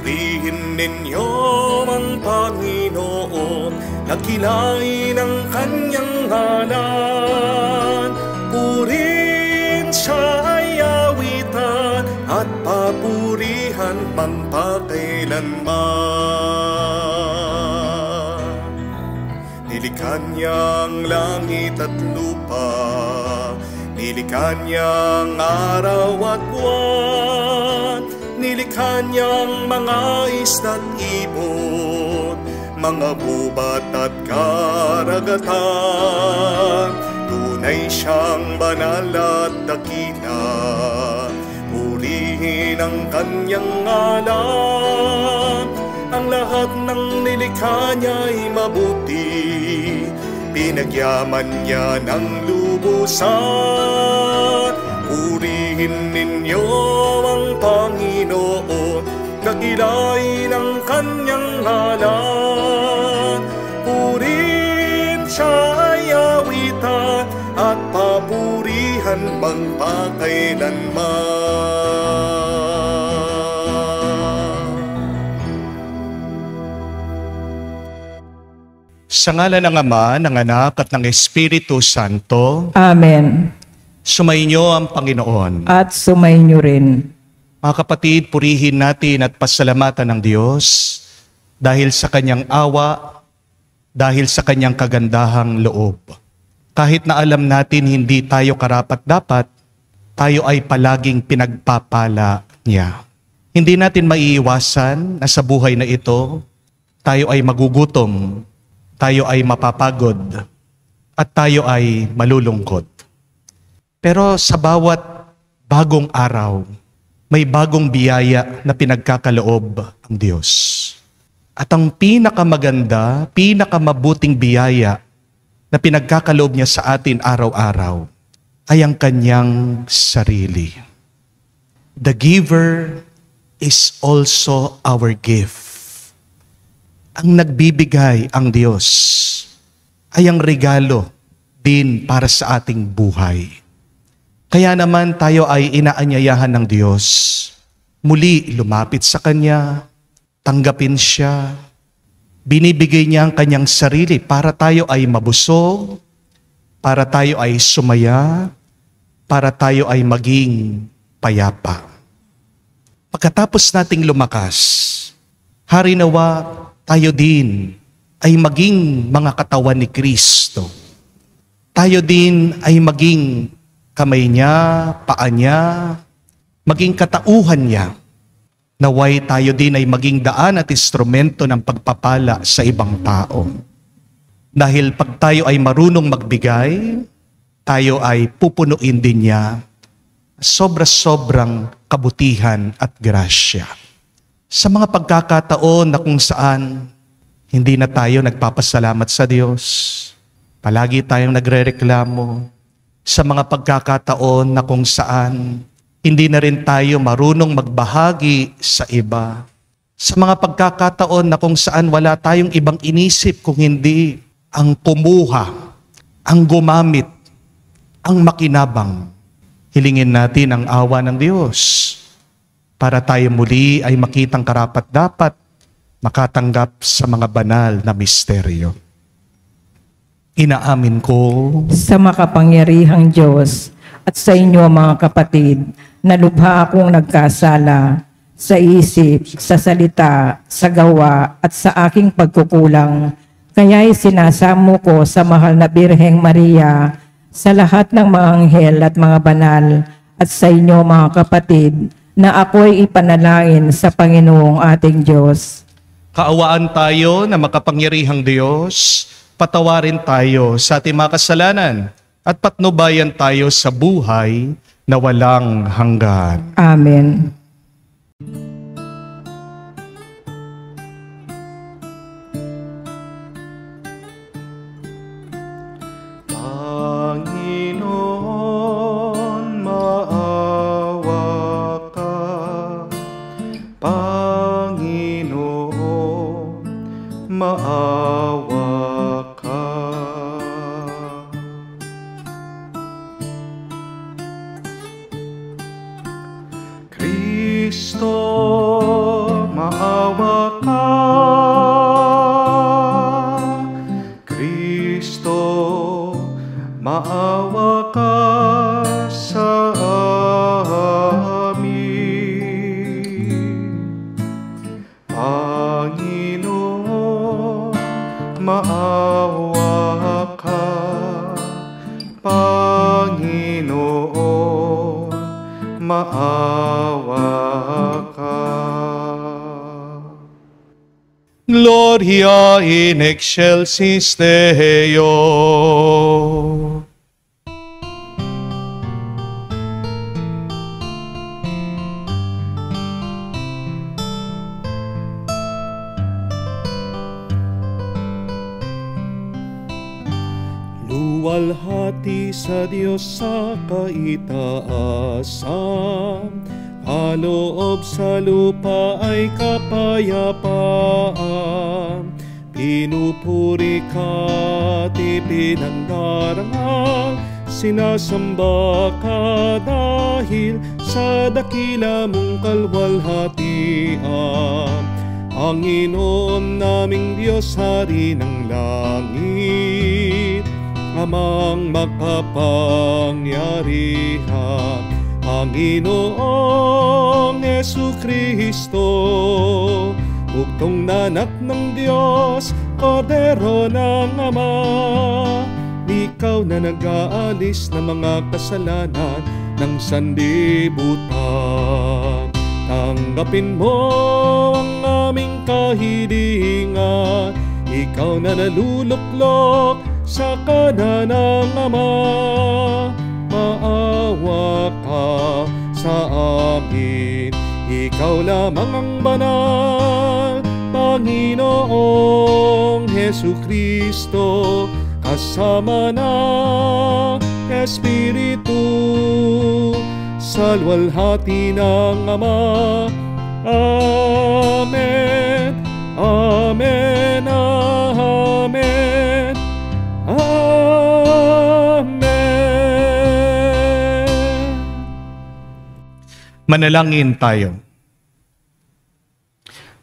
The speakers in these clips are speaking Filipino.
Purihin ninyo ang Panginoon, nakilay ng kanyang ngalan. Purihin siya ay awitan at papurihan magpakailanman. Nilikha niyang langit at lupa, nilikha niyang araw at buwan, nilikha niyang mga isda't ibon, mga gubat at karagatan. Tunay siyang banal at dakila, purihin ang kanyang ngalan. Ang lahat ng nilikha niya'y mabuti, pinagyaman niya ng lubusan. Purihin ninyo ang Panginoon, dakilay ng kanyang ngalan. Purihin siya ay awitan at papurihan magpakailanman. Sa ngalan ng Ama, ng Anak at ng Espiritu Santo. Amen. Sumainyo ang Panginoon. At sumainyo rin. Mga kapatid, purihin natin at pasalamatan ng Diyos dahil sa kanyang awa, dahil sa kanyang kagandahang loob. Kahit na alam natin hindi tayo karapat-dapat, tayo ay palaging pinagpapala niya. Hindi natin maiiwasan na sa buhay na ito, tayo ay magugutom, tayo ay mapapagod, at tayo ay malulungkot. Pero sa bawat bagong araw, may bagong biyaya na pinagkakaloob ang Diyos. At ang pinakamaganda, pinakamabuting biyaya na pinagkakaloob niya sa atin araw-araw ay ang kanyang sarili. The giver is also our gift. Ang nagbibigay ang Diyos ay ang regalo din para sa ating buhay. Kaya naman tayo ay inaanyayahan ng Diyos muli lumapit sa Kanya, tanggapin Siya. Binibigay niya ang Kanyang sarili para tayo ay mabusog, para tayo ay sumaya, para tayo ay maging payapa. Pagkatapos nating lumakas, harinawa tayo din ay maging mga katawan ni Kristo. Tayo din ay maging kamay niya, paa niya, maging katauhan niya. Naway tayo din ay maging daan at instrumento ng pagpapala sa ibang tao. Dahil pag tayo ay marunong magbigay, tayo ay pupunuin din niya sobra-sobrang kabutihan at grasya. Sa mga pagkakataon na kung saan hindi na tayo nagpapasalamat sa Diyos, palagi tayong nagrereklamo. Sa mga pagkakataon na kung saan hindi na rin tayo marunong magbahagi sa iba. Sa mga pagkakataon na kung saan wala tayong ibang inisip kung hindi ang kumuha, ang gumamit, ang makinabang. Hilingin natin ang awa ng Diyos para tayo muli ay makitang karapat-dapat makatanggap sa mga banal na misteryo. Inaamin ko sa makapangyarihang Diyos at sa inyo mga kapatid, na lubha akong nagkasala sa isip, sa salita, sa gawa at sa aking pagkukulang. Kaya'y sinasamo ko sa mahal na Birheng Maria, sa lahat ng mga anghel at mga banal, at sa inyo mga kapatid, na ako'y ipanalangin sa Panginoong ating Diyos. Kaawaan tayo na makapangyarihang Diyos, patawarin tayo sa ating mga kasalanan at patnubayan tayo sa buhay na walang hanggan. Amen. Panginoon, maawa ka. Panginoon, maawa ka. Kristo, maawa maawa ka. Gloria in excelsis Deo. Luwalhati sa Diyos sa kaitaasan, kaloob sa lupa ay kapayapaan. Pinupuri ka at ipinandarangal, sinasamba ka dahil sa dakila mong kalwalhatian. Panginoon naming Diyos, Hari ng langit, Amang makapangyarihan, Panginoong Jesucristo, bugtong na anak ng Diyos, Kordero ng Ama. Ikaw na nag-aalis ng mga kasalanan ng sanlibutan. Tanggapin mo ang aming kahilingan, ikaw na naluluklok sa kanan ng Ama. Maawa ka sa amin, ikaw lamang ang banal, Panginoong Jesucristo, kasama ng Espiritu, sa luwalhati ng Ama. Amen, Amen, Amen, Amen. Manalangin tayo.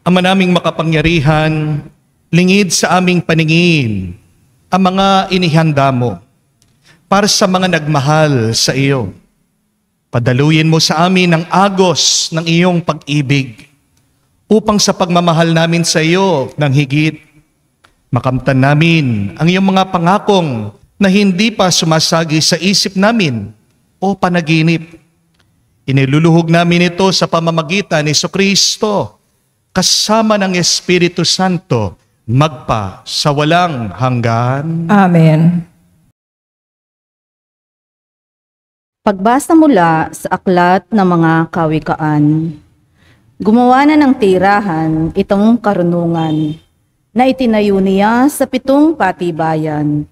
Ama naming makapangyarihan, lingid sa aming paningin ang mga inihanda mo para sa mga nagmahal sa iyo. Padaluyin mo sa amin ang agos ng iyong pag-ibig upang sa pagmamahal namin sa iyo ng higit, makamtan namin ang iyong mga pangakong na hindi pa sumasagi sa isip namin o panaginip. Iniluluhog namin ito sa pamamagitan ni Jesucristo, kasama ng Espiritu Santo, magpa sa walang hanggan. Amen. Pagbasa mula sa Aklat ng Mga Kawikaan. Gumawa na ng tirahan itong karunungan na itinayo niya sa 7 patibayan.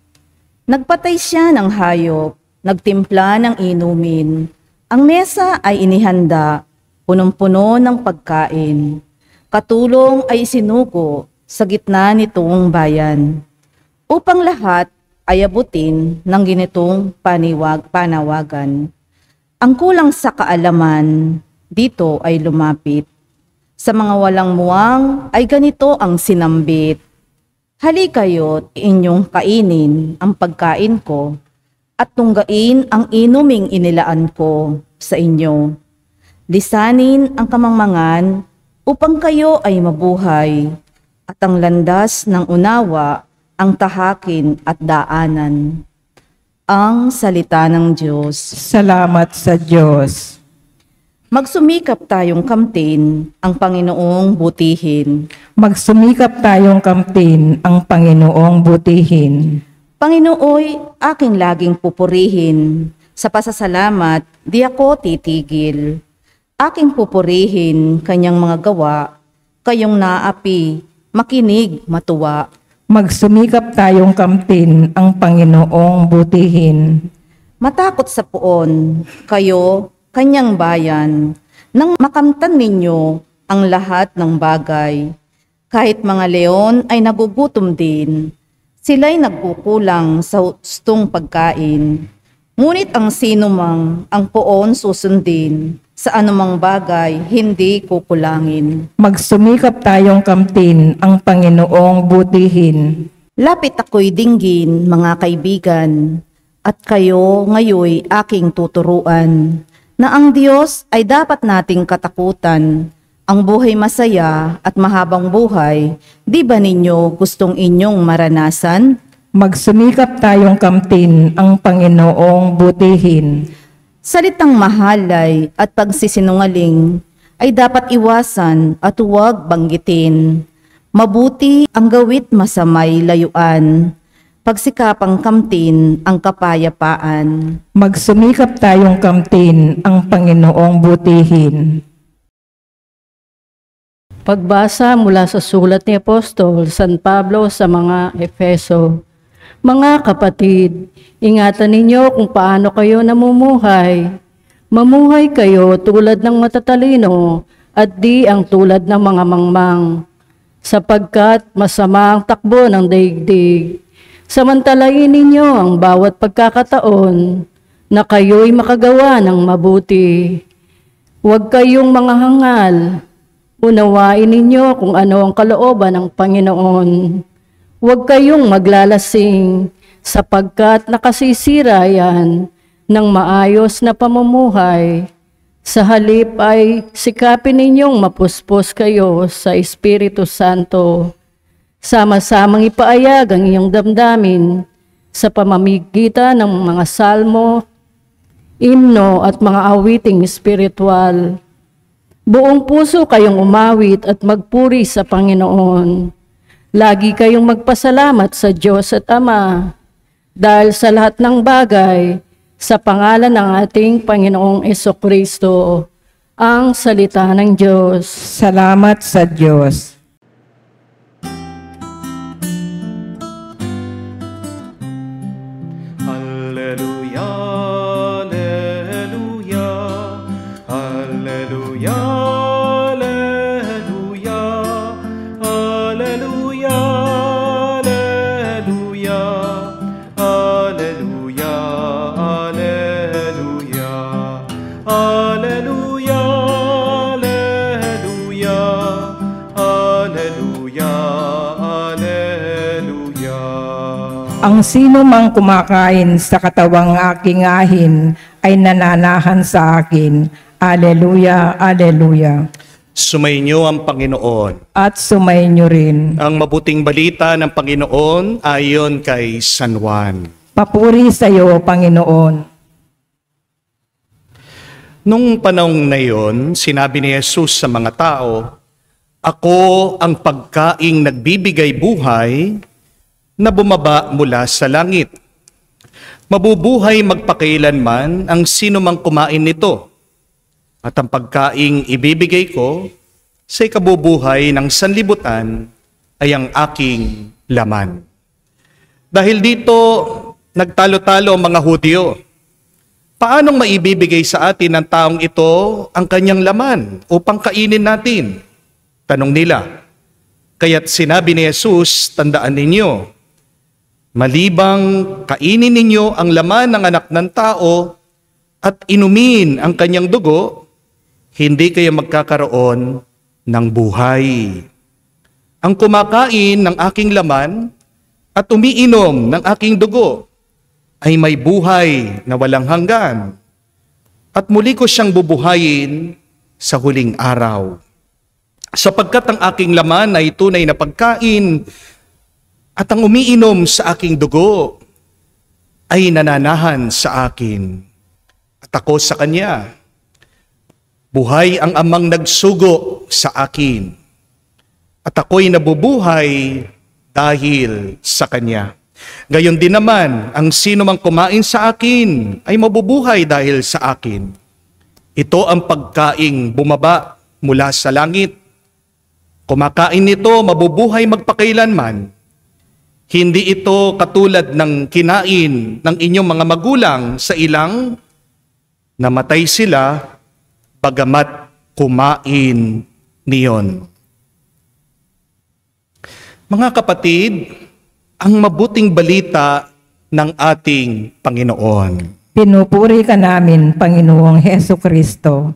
Nagpatay siya ng hayop, nagtimpla ng inumin. Ang mesa ay inihanda, punong-puno ng pagkain. Katulong ay isinuko sa gitna nitong bayan, upang lahat ay abutin ng ganitong panawagan. Ang kulang sa kaalaman dito ay lumapit. Sa mga walang muwang ay ganito ang sinambit. Hali kayo't inyong kainin ang pagkain ko at tunggain ang inuming inilaan ko sa inyo. Lisanin ang kamangmangan upang kayo ay mabuhay, at ang landas ng unawa ang tahakin at daanan. Ang salita ng Diyos. Salamat sa Diyos. Magsumikap tayong kamtin ang Panginoong butihin. Magsumikap tayong kamtin ang Panginoong butihin. Panginooy, aking laging pupurihin. Sa pasasalamat, di ako titigil. Aking pupurihin kanyang mga gawa, kayong naapi, makinig, matuwa. Magsumikap tayong kamtin ang Panginoong butihin. Matakot sa puon, kayo, kanyang bayan, nang makamtan ninyo ang lahat ng bagay. Kahit mga leon ay nagugutom din, sila'y nagkukulang sa hustong pagkain. Ngunit ang sinumang ang poon susundin, sa anumang bagay hindi kukulangin. Magsumikap tayong kamtin ang Panginoong butihin. Lapit ako'y dinggin, mga kaibigan, at kayo ngayoy aking tuturuan, na ang Diyos ay dapat nating katakutan. Ang buhay masaya at mahabang buhay, di ba ninyo gustong inyong maranasan? Magsumikap tayong kamtin ang Panginoong butihin. Salitang mahalay at pagsisinungaling ay dapat iwasan at huwag banggitin. Mabuti ang gawit masamay layuan, pagsikapang kamtin ang kapayapaan. Magsumikap tayong kamtin ang Panginoong butihin. Pagbasa mula sa sulat ni Apostol San Pablo sa mga Efeso. Mga kapatid, ingatan ninyo kung paano kayo namumuhay. Mamuhay kayo tulad ng matatalino at di ang tulad ng mga mangmang, sapagkat masama ang takbo ng daigdig. Samantalahin ninyo ang bawat pagkakataon na kayo'y makagawa ng mabuti. Huwag kayong mga hangal. Unawain ninyo kung ano ang kalooban ng Panginoon. Huwag kayong maglalasing sapagkat nakasisira yan ng maayos na pamumuhay. Sa halip ay sikapin ninyong mapuspos kayo sa Espiritu Santo. Sama-samang ipaayag ang iyong damdamin sa pamamagitan ng mga salmo, himno at mga awiting espiritual. Buong puso kayong umawit at magpuri sa Panginoon. Lagi kayong magpasalamat sa Diyos at Ama dahil sa lahat ng bagay sa pangalan ng ating Panginoong Jesucristo, ang salita ng Diyos. Salamat sa Diyos. Alleluia, alleluia, alleluia, alleluia, alleluia, alleluia, alleluia, alleluia, alleluia, alleluia, alleluia. Ang sino mang kumakain sa katawang aking ahin ay nananahan sa akin. Aleluya, aleluya. Sumainyo ang Panginoon. At sumainyo rin. Ang mabuting balita ng Panginoon ayon kay San Juan. Papuri sa iyo, Panginoon. Nung panahon na yon, sinabi ni Jesus sa mga tao, "Ako ang pagkaing nagbibigay buhay na bumaba mula sa langit. Mabubuhay magpakailanman ang sino mang kumain nito. At ang pagkaing ibibigay ko sa ikabubuhay ng sanlibutan ay ang aking laman." Dahil dito, nagtalo-talo ang mga Hudyo. Paanong maibibigay sa atin ng taong ito ang kanyang laman upang kainin natin? Tanong nila. Kaya't sinabi ni Jesus, tandaan ninyo, malibang kainin ninyo ang laman ng anak ng tao at inumin ang kanyang dugo, hindi kayo magkakaroon ng buhay. Ang kumakain ng aking laman at umiinom ng aking dugo ay may buhay na walang hanggan. At muli ko siyang bubuhayin sa huling araw. Sapagkat ang aking laman ay tunay na pagkain at ang umiinom sa aking dugo ay nananahan sa akin. At ako sa kanya. Buhay ang amang nagsugo sa akin. At ako'y nabubuhay dahil sa kanya. Gayon din naman, ang sino mang kumain sa akin ay mabubuhay dahil sa akin. Ito ang pagkaing bumaba mula sa langit. Kumakain nito, mabubuhay magpakailanman. Hindi ito katulad ng kinain ng inyong mga magulang sa ilang namatay sila bagamat kumain niyon. Mga kapatid, ang mabuting balita ng ating Panginoon. Pinupuri ka namin, Panginoong Jesucristo.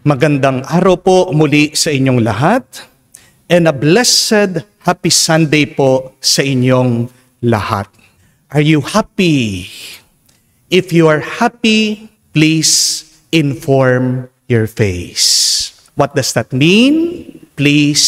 Magandang araw po muli sa inyong lahat and a blessed happy Sunday po sa inyong lahat. Are you happy? If you are happy, please inform your face. What does that mean? Please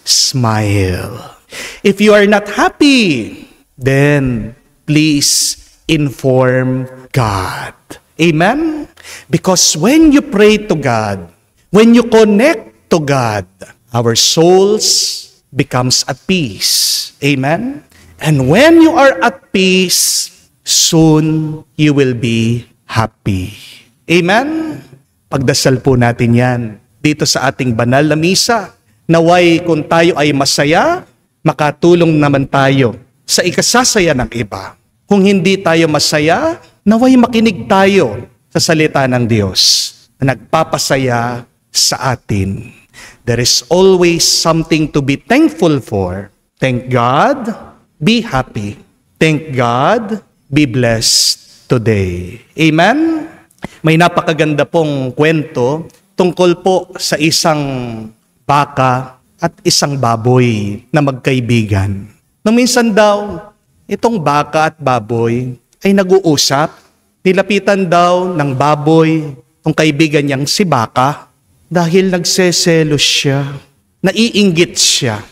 smile. If you are not happy, then please inform God. Amen? Because when you pray to God, when you connect to God, our souls becomes at peace. Amen? And when you are at peace, soon you will be happy. Amen? Pagdasal po natin yan dito sa ating banal na misa. Naway kung tayo ay masaya, makatulong naman tayo sa ikasasaya ng iba. Kung hindi tayo masaya, naway makinig tayo sa salita ng Diyos na nagpapasaya sa atin. There is always something to be thankful for. Thank God, be happy. Thank God, be blessed today. Amen? May napakaganda pong kwento tungkol po sa isang baka at isang baboy na magkaibigan. Nung minsan daw, itong baka at baboy ay nag-uusap. Nilapitan daw ng baboy ang kaibigan niyang si baka dahil nagseselos siya, naiinggit siya.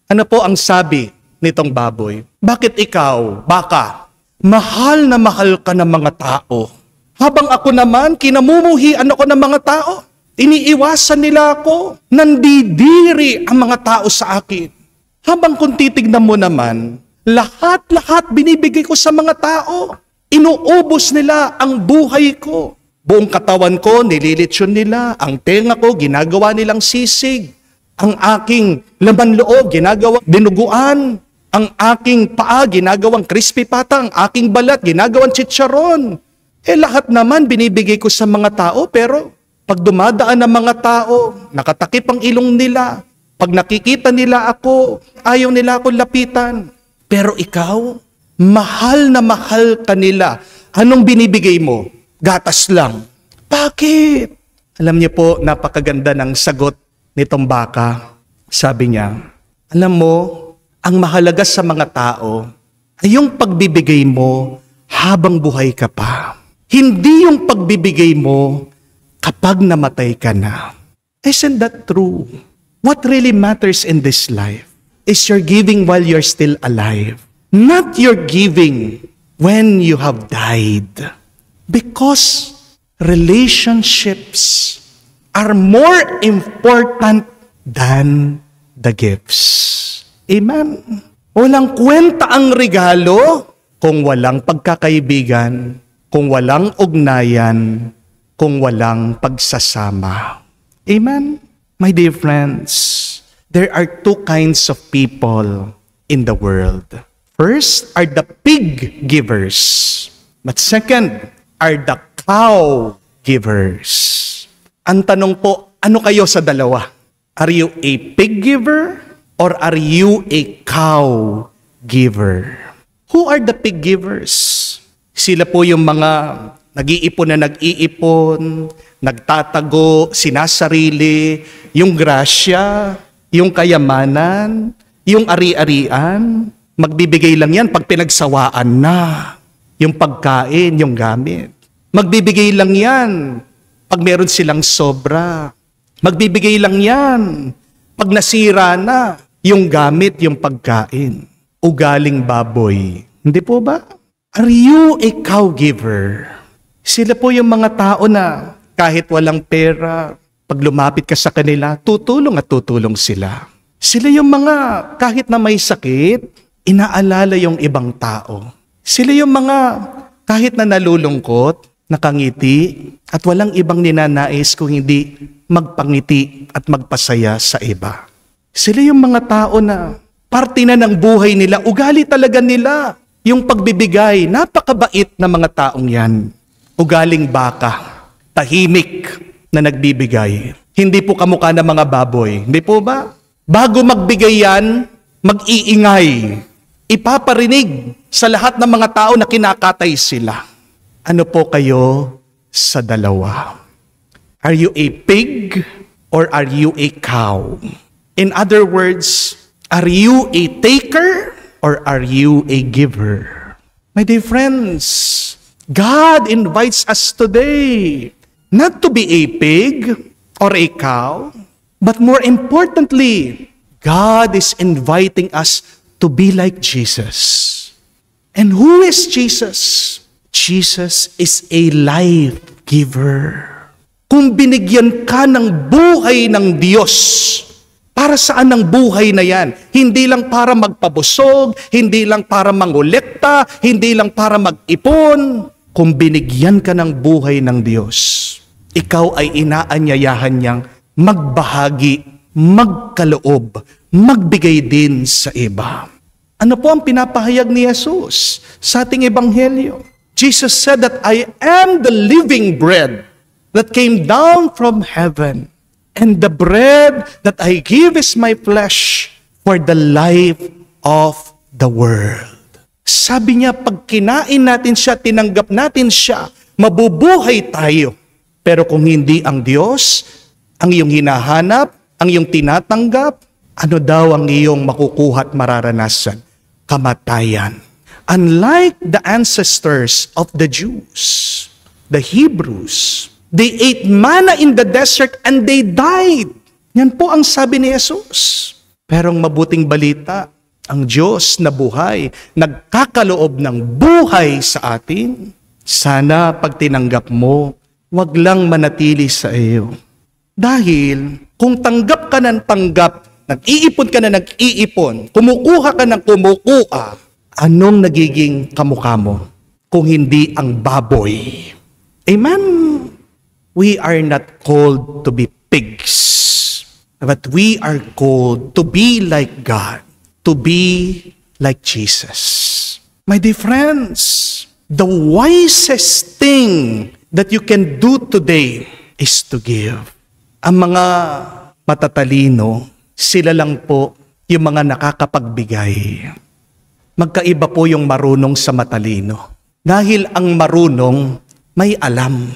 Ano po ang sabi nitong baboy? Bakit ikaw, baka, mahal na mahal ka ng mga tao? Habang ako naman, kinamumuhian ako ng mga tao. Iniiwasan nila ako. Nandidiri ang mga tao sa akin. Habang kung titignan mo naman, lahat-lahat binibigay ko sa mga tao. Inuubos nila ang buhay ko. Buong katawan ko, nililitsyon nila. Ang tenga ko, ginagawa nilang sisig. Ang aking laman loob, ginagawa dinuguan. Ang aking paa, ginagawang crispy pata. Ang aking balat, ginagawang chicharon. Lahat naman binibigay ko sa mga tao, pero pag dumadaan ng mga tao, nakatakip ang ilong nila. Pag nakikita nila ako, ayaw nila akong lapitan. Pero ikaw, mahal na mahal ka nila. Anong binibigay mo? Gatas lang. Bakit? Alam niyo po, napakaganda ng sagot nitong baka. Sabi niya, alam mo, ang mahalaga sa mga tao ay yung pagbibigay mo habang buhay ka pa. Hindi yung pagbibigay mo kapag namatay ka na. Isn't that true? What really matters in this life is your giving while you're still alive. Not your giving when you have died. Because relationships are more important than the gifts. Amen? Walang kwenta ang regalo kung walang pagkakaibigan, kung walang ugnayan, kung walang pagsasama. Amen? My dear friends, there are two kinds of people in the world. First are the pig givers. But second are the cow givers. Ang tanong po, ano kayo sa dalawa? Are you a pig giver or are you a cow giver? Who are the pig givers? Sila po yung mga nag-iipon na nag-iipon, nagtatago, sinasarili, yung grasya, yung kayamanan, yung ari-arian. Magbibigay lang yan pag pinagsawaan na. Yung pagkain, yung gamit. Magbibigay lang yan pag meron silang sobra. Magbibigay lang yan pag nasira na yung gamit, yung pagkain. Ugaling baboy. Hindi po ba? Are you a cow giver? Sila po yung mga tao na kahit walang pera, pag lumapit ka sa kanila, tutulong at tutulong sila. Sila yung mga kahit na may sakit, inaalala yung ibang tao. Sila yung mga kahit na nalulungkot, nakangiti, at walang ibang ninanais kung hindi magpangiti at magpasaya sa iba. Sila yung mga tao na parte na ng buhay nila, ugali talaga nila. Yung pagbibigay, napakabait na mga taong yan. Ugaling baka, tahimik na nagbibigay. Hindi po kamukha ng mga baboy. Hindi po ba? Bago magbigay yan, mag-iingay. Ipaparinig sa lahat ng mga tao na kinakatay sila. Ano po kayo sa dalawa? Are you a pig or are you a cow? In other words, are you a taker or are you a giver? My dear friends, God invites us today not to be a pig or a cow, but more importantly, God is inviting us to be like Jesus. And who is Jesus? Jesus is a life giver. Kung binigyan ka ng buhay ng Diyos, para saan ang buhay na yan? Hindi lang para magpabusog, hindi lang para mangolekta, hindi lang para mag-ipon. Kung binigyan ka ng buhay ng Diyos, ikaw ay inaanyayahan niyang magbahagi, magkaloob, magbigay din sa iba. Ano po ang pinapahayag ni Jesus sa ating ebanghelyo? Jesus said that I am the living bread that came down from heaven. And the bread that I give is my flesh for the life of the world. Sabi niya, pag kinain natin siya, tinanggap natin siya, mabubuhay tayo. Pero kung hindi ang Diyos, ang iyong hinahanap, ang iyong tinatanggap, ano daw ang iyong makukuha at mararanasan? Kamatayan. Unlike the ancestors of the Jews, the Hebrews, they ate manna in the desert and they died. Yan po ang sabi ni Jesus. Pero ang mabuting balita, ang Diyos na buhay, nagkakaloob ng buhay sa atin. Sana pag tinanggap mo, wag lang manatili sa iyo. Dahil kung tanggap ka ng tanggap, nag-iipon ka na nag-iipon, kumukuha ka ng kumukuha, anong nagiging kamukha mo kung hindi ang baboy? Amen? We are not called to be pigs, but we are called to be like God, to be like Jesus. My dear friends, the wisest thing that you can do today is to give. Ang mga matatalino, sila lang po yung mga nakakapagbigay. Magkaiba po yung marunong sa matalino. Dahil ang marunong may alam.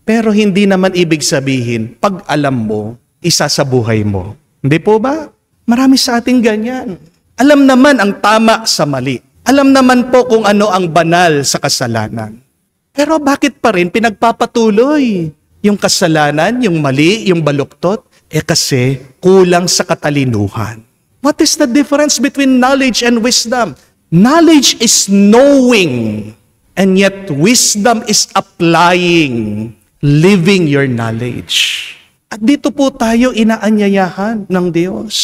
Pero hindi naman ibig sabihin, pag alam mo, isa sa buhay mo. Hindi po ba? Marami sa ating ganyan. Alam naman ang tama sa mali. Alam naman po kung ano ang banal sa kasalanan. Pero bakit pa rin pinagpapatuloy yung kasalanan, yung mali, yung baluktot? Kasi kulang sa katalinuhan. What is the difference between knowledge and wisdom? Knowledge is knowing, and yet wisdom is applying. Living your knowledge. At dito po tayo inaanyayahan ng Diyos.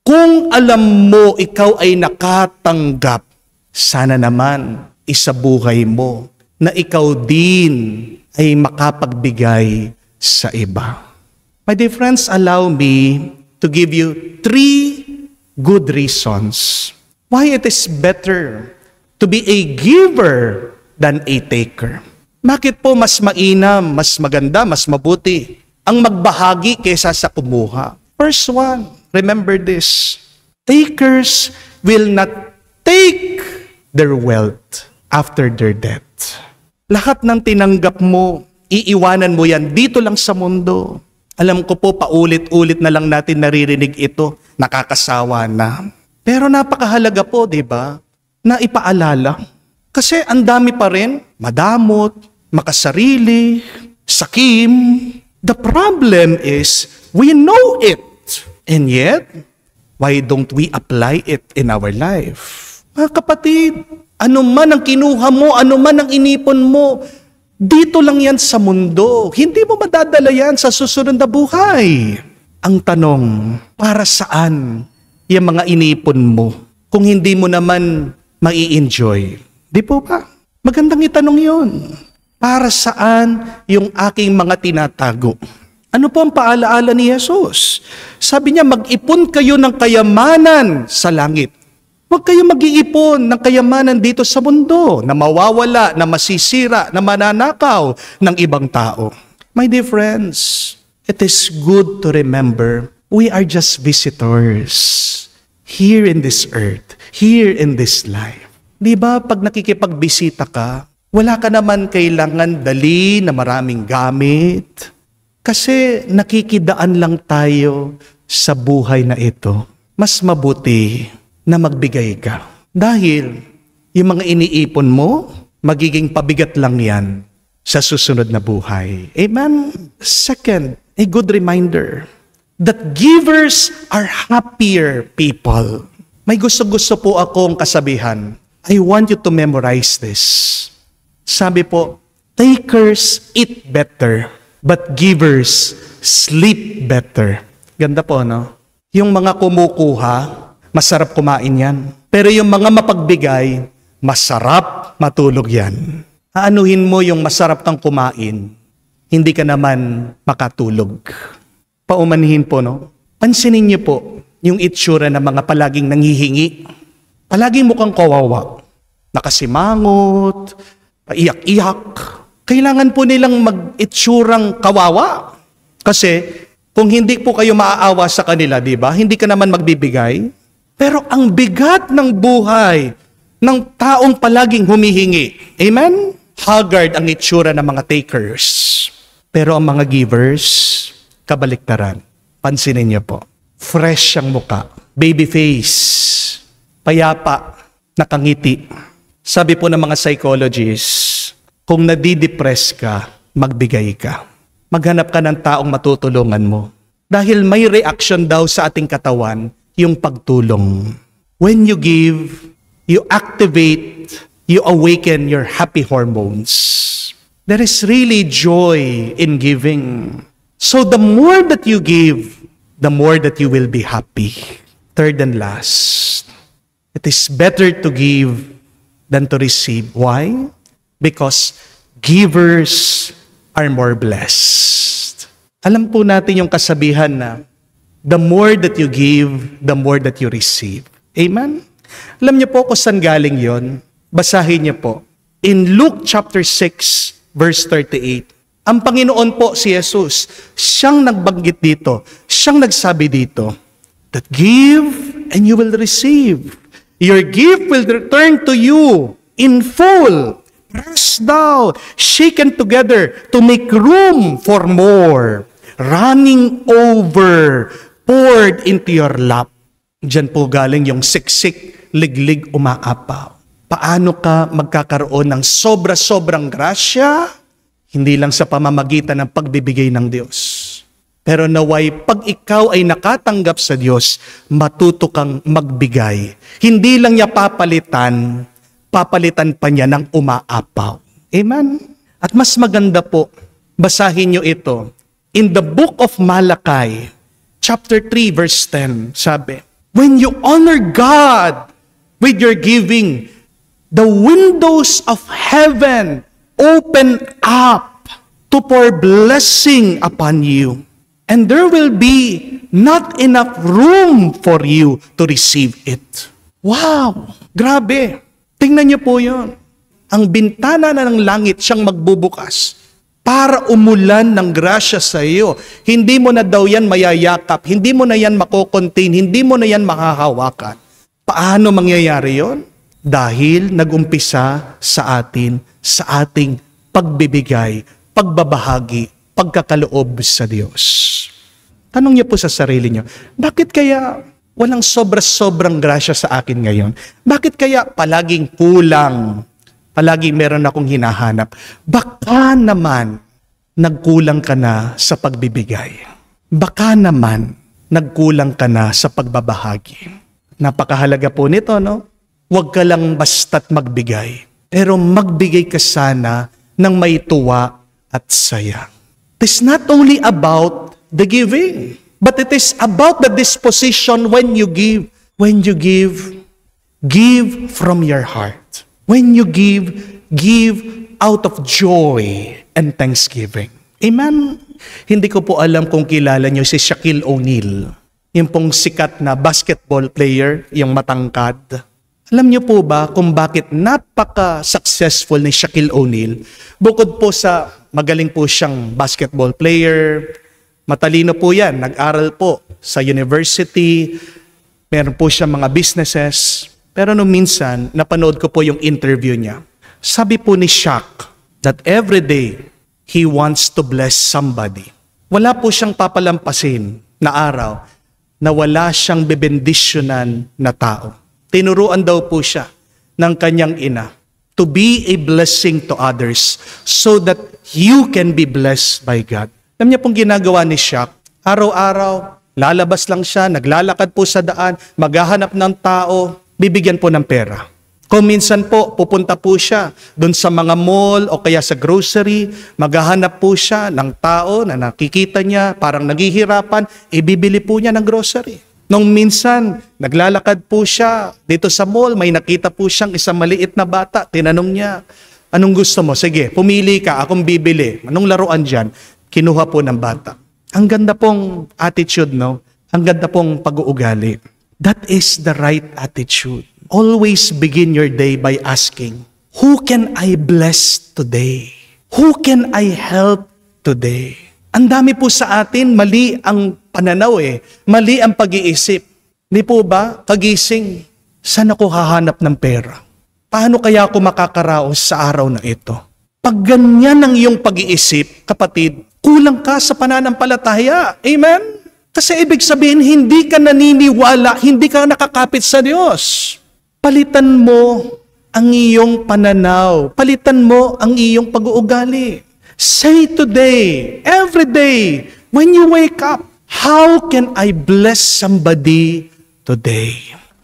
Kung alam mo ikaw ay nakatanggap, sana naman isabuhay mo na ikaw din ay makapagbigay sa iba. My dear friends, allow me to give you 3 good reasons why it is better to be a giver than a taker. Bakit po mas mainam, mas maganda, mas mabuti ang magbahagi kaysa sa kumuha? First one, remember this. Takers will not take their wealth after their death. Lahat ng tinanggap mo, iiwanan mo yan dito lang sa mundo. Alam ko po, paulit-ulit na lang natin naririnig ito, nakakasawa na. Pero napakahalaga po, di ba, na ipaalala. Kasi ang dami pa rin, madamot, makasarili, sakim. The problem is, we know it. And yet, why don't we apply it in our life? Mga kapatid, ano man ang kinuha mo, ano man ang inipon mo, dito lang yan sa mundo. Hindi mo madadala yan sa susunod na buhay. Ang tanong, para saan yung mga inipon mo kung hindi mo naman mai-enjoy? Di po ba? Magandang itanong yun. Para saan yung aking mga tinatago? Ano po ang paalaala ni Jesus? Sabi niya, mag-ipon kayo ng kayamanan sa langit. Huwag kayo mag-iipon ng kayamanan dito sa mundo na mawawala, na masisira, na mananakaw ng ibang tao. My dear friends, it is good to remember we are just visitors here in this earth, here in this life. Di ba pag nakikipagbisita ka, wala ka naman kailangan dali na maraming gamit. Kasi nakikidaan lang tayo sa buhay na ito. Mas mabuti na magbigay ka. Dahil yung mga iniipon mo, magiging pabigat lang yan sa susunod na buhay. Amen? Second, a good reminder that givers are happier people. May gusto-gusto po akong kasabihan. I want you to memorize this. Sabi po, Takers eat better, but givers sleep better. Ganda po, no? Yung mga kumukuha, masarap kumain yan. Pero yung mga mapagbigay, masarap matulog yan. Aanuhin mo yung masarap kang kumain, hindi ka naman makatulog. Paumanhin po, no? Pansinin niyo po yung itsura ng mga palaging nanghihingi. Palaging mukhang kawawa. Nakasimangot, paiyak-iyak. Kailangan po nilang mag-itsurang kawawa. Kasi kung hindi po kayo maaawa sa kanila, di ba? Hindi ka naman magbibigay. Pero ang bigat ng buhay ng taong palaging humihingi. Amen? Haggard ang itsura ng mga takers. Pero ang mga givers, kabaliktaran. Pansinin niyo po. Fresh ang muka. Baby face. Payapa. Nakangiti. Sabi po ng mga psychologists, kung nadidepress ka, magbigay ka. Maghanap ka ng taong matutulungan mo. Dahil may reaction daw sa ating katawan, yung pagtulong. When you give, you activate, you awaken your happy hormones. There is really joy in giving. So the more that you give, the more that you will be happy. Third and last, it is better to give than to receive. Why? Because givers are more blessed. Alam po natin yung kasabihan na the more that you give, the more that you receive. Amen? Alam niyo po kung saan galing yon? Basahin niyo po. In Luke chapter 6, verse 38, ang Panginoon po si Jesus, siyang nagbanggit dito, siyang nagsabi dito, that give and you will receive. Your gift will return to you in full, pressed down, shaken together to make room for more, running over, poured into your lap. Diyan po galing yung siksik, liglig, umaapaw. Paano ka magkakaroon ng sobra-sobrang grasya? Hindi lang sa pamamagitan ng pagbibigay ng Diyos. Pero naway, pag ikaw ay nakatanggap sa Diyos, matuto kang magbigay. Hindi lang niya papalitan pa niya ng umaapaw. Amen? At mas maganda po, basahin niyo ito. In the book of Malachi, chapter 3, verse 10, sabi, when you honor God with your giving, the windows of heaven open up to pour blessing upon you. And there will be not enough room for you to receive it. Wow! Grabe! Tingnan niyo po yun. Ang bintana na ng langit siyang magbubukas para umulan ng grasya sa iyo. Hindi mo na daw yan mayayakap, hindi mo na yan makokontain, hindi mo na yan makahawakan. Paano mangyayari yon? Dahil nagumpisa sa atin, sa ating pagbibigay, pagbabahagi, pagkakaloob sa Diyos. Tanong niyo po sa sarili niyo, bakit kaya walang sobra-sobrang grasya sa akin ngayon? Bakit kaya palaging kulang? Palaging meron akong hinahanap. Baka naman nagkulang ka na sa pagbibigay. Baka naman nagkulang ka na sa pagbabahagi. Napakahalaga po nito, no? Huwag ka lang basta't magbigay. Pero magbigay ka sana ng may tuwa at saya. It is not only about the giving, but it is about the disposition when you give. When you give from your heart. When you give out of joy and thanksgiving. Amen? Hindi ko po alam kung kilala niyo si Shaquille O'Neal. Yung pong sikat na basketball player, yung matangkad. Alam niyo po ba kung bakit napaka-successful ni Shaquille O'Neal? Bukod po sa magaling po siyang basketball player, matalino po yan, nag-aral po sa university, meron po siyang mga businesses. Pero nung minsan, napanood ko po yung interview niya. Sabi po ni Shaq that every day, he wants to bless somebody. Wala po siyang papalampasin na araw na wala siyang bebendisyonan na tao. Tinuruan daw po siya ng kanyang ina to be a blessing to others so that you can be blessed by God. Alam niya pong ginagawa ni Shaq, araw-araw, lalabas lang siya, naglalakad po sa daan, maghahanap ng tao, bibigyan po ng pera. Kung minsan po, pupunta po siya doon sa mga mall o kaya sa grocery, maghahanap po siya ng tao na nakikita niya, parang naghihirapan, ibibili po niya ng grocery. Nung minsan, naglalakad po siya dito sa mall, may nakita po siyang isang maliit na bata, tinanong niya, anong gusto mo? Sige, pumili ka, akong bibili. Anong laruan dyan? Kinuha po ng bata. Ang ganda pong attitude, no? Ang ganda pong pag-uugali. That is the right attitude. Always begin your day by asking, who can I bless today? Who can I help today? Ang dami po sa atin, mali ang pananaw Mali ang pag-iisip. Di po ba? Kagising, saan ako hahanap ng pera? Paano kaya ako makakaraos sa araw na ito? Pag ganyan ang iyong pag-iisip, kapatid, kulang ka sa pananampalataya. Amen? Kasi ibig sabihin, hindi ka naniniwala, hindi ka nakakapit sa Diyos. Palitan mo ang iyong pananaw. Palitan mo ang iyong pag-uugali. Say today, every day, when you wake up, how can I bless somebody today?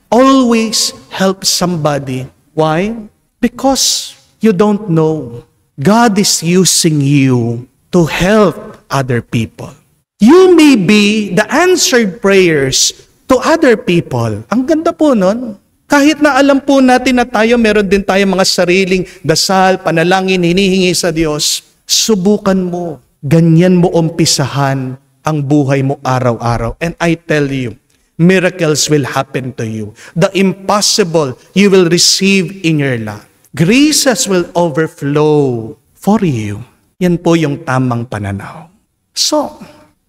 Always help somebody. Why? Because you don't know. God is using you to help other people. You may be the answered prayers to other people. Ang ganda po nun. Kahit na alam po natin na tayo, meron din tayo mga sariling dasal, panalangin, hinihingi sa Diyos. Subukan mo. Ganyan mo umpisahan ang buhay mo araw-araw. And I tell you, miracles will happen to you. The impossible you will receive in your life. Graces will overflow for you. Yan po yung tamang pananaw. So,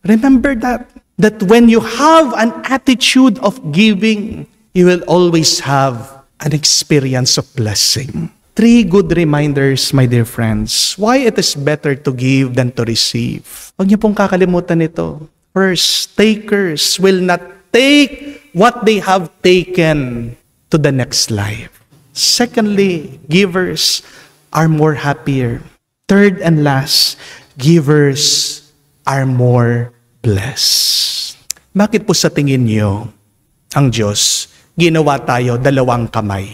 remember that when you have an attitude of giving, you will always have an experience of blessing. 3 good reminders, my dear friends, why it is better to give than to receive. Huwag niyo pong kakalimutan ito. First, takers will not take what they have taken to the next life. Secondly, givers are more happier. Third and last, givers are more blessed. Bakit po sa tingin niyo ang Diyos ginawa tayo 2 kamay?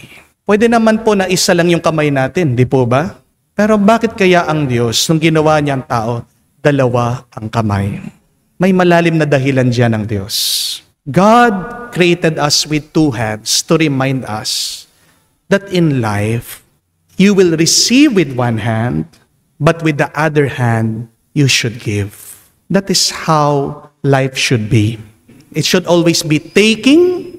Pwede naman po na isa lang yung kamay natin, di po ba? Pero bakit kaya ang Diyos, nung ginawa niya ang tao, 2 ang kamay? May malalim na dahilan diyan ng Diyos. God created us with 2 hands to remind us that in life, you will receive with 1 hand, but with the other hand, you should give. That is how life should be. It should always be taking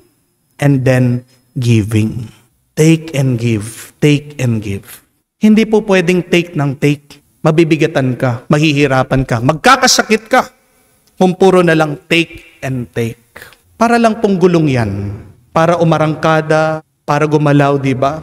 and then giving. Take and give. Take and give. Hindi po pwedeng take ng take. Mabibigatan ka, mahihirapan ka, magkakasakit ka kung puro na lang take and take. Para lang pong gulong yan. Para umarangkada, para gumalaw, di ba?